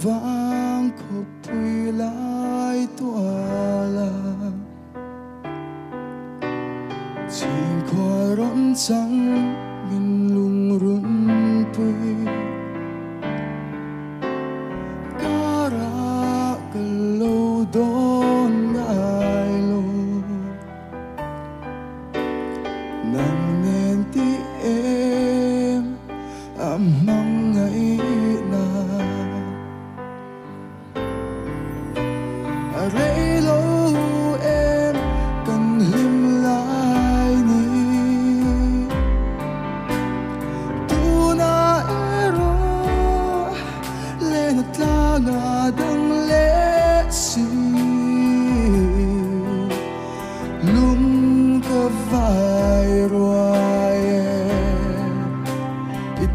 vang khóc bùi lại tua la chim khoa rộn trắng nghìn lung run bùi cá ra cái lâu đón ngài lâu nắng nên tí em mong ngày na rây lâu em cần lim lại ni tu na ero lên tla ngà đằng lệ si lung ka vai ruai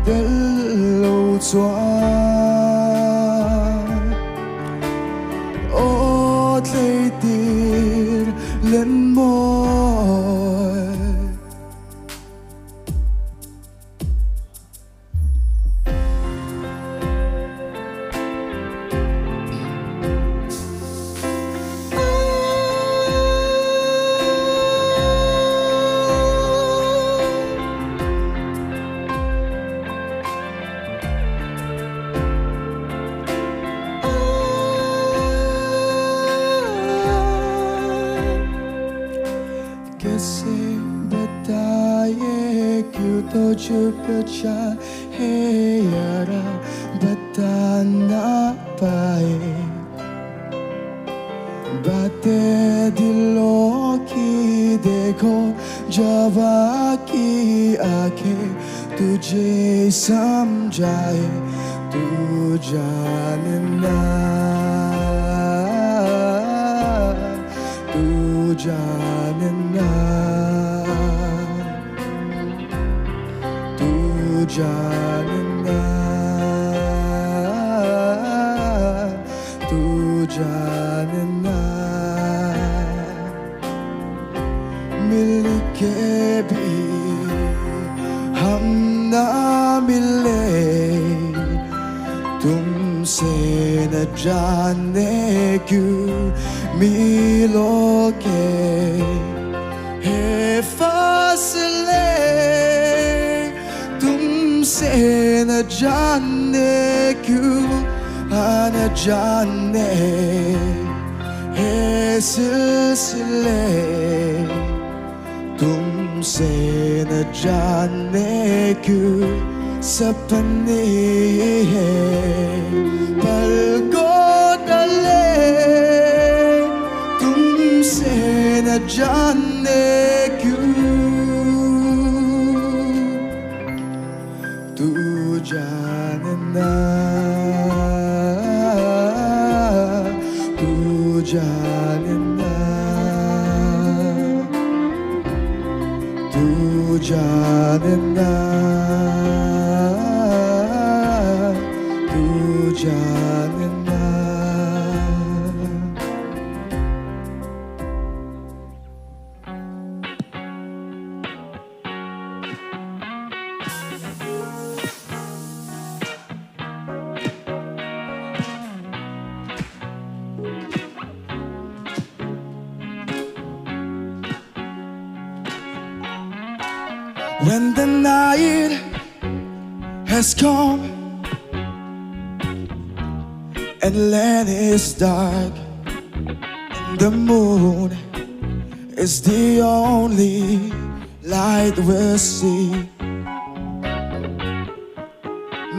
tello Chuan ô thấy tir lên môi juga cahaya batana pae bate dilo ki dekho java ki आके तुझे समझाए तू जानना तू जानना जानना तू जानना मिल के भी हम ना मिले तुमसे न जाने क्यों मिलोगे है फासले से न जाने क्यों न जाने है सिलसिले तुमसे न जाने क्यों सपने हैं पलकों तले तुमसे न जाने क्यों तू जानना तू जानना तू जानना तू जानना When the night has come and land is dark and the moon is the only light we'll see.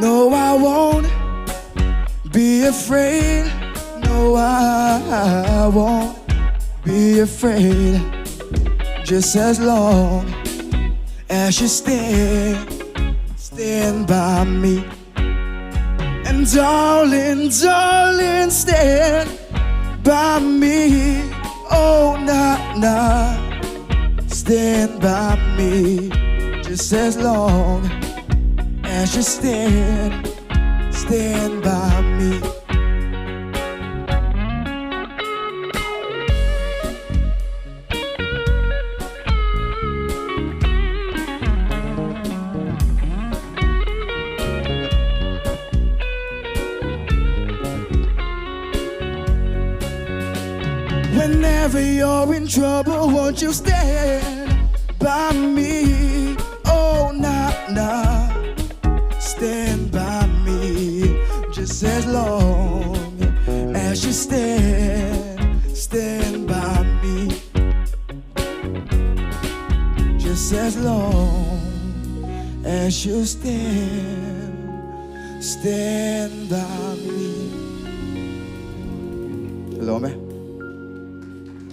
No, I won't be afraid. No, I won't be afraid. Just as long as you stand by me. And darling, darling, stand by me. Oh, nah, stand by me. Just as long as you stand by me. Whenever you're in trouble, won't you stand by me? Oh, nah, nah. Stand by me. Just as long as you stand by me. Just as long as you stand by me. Hello, man.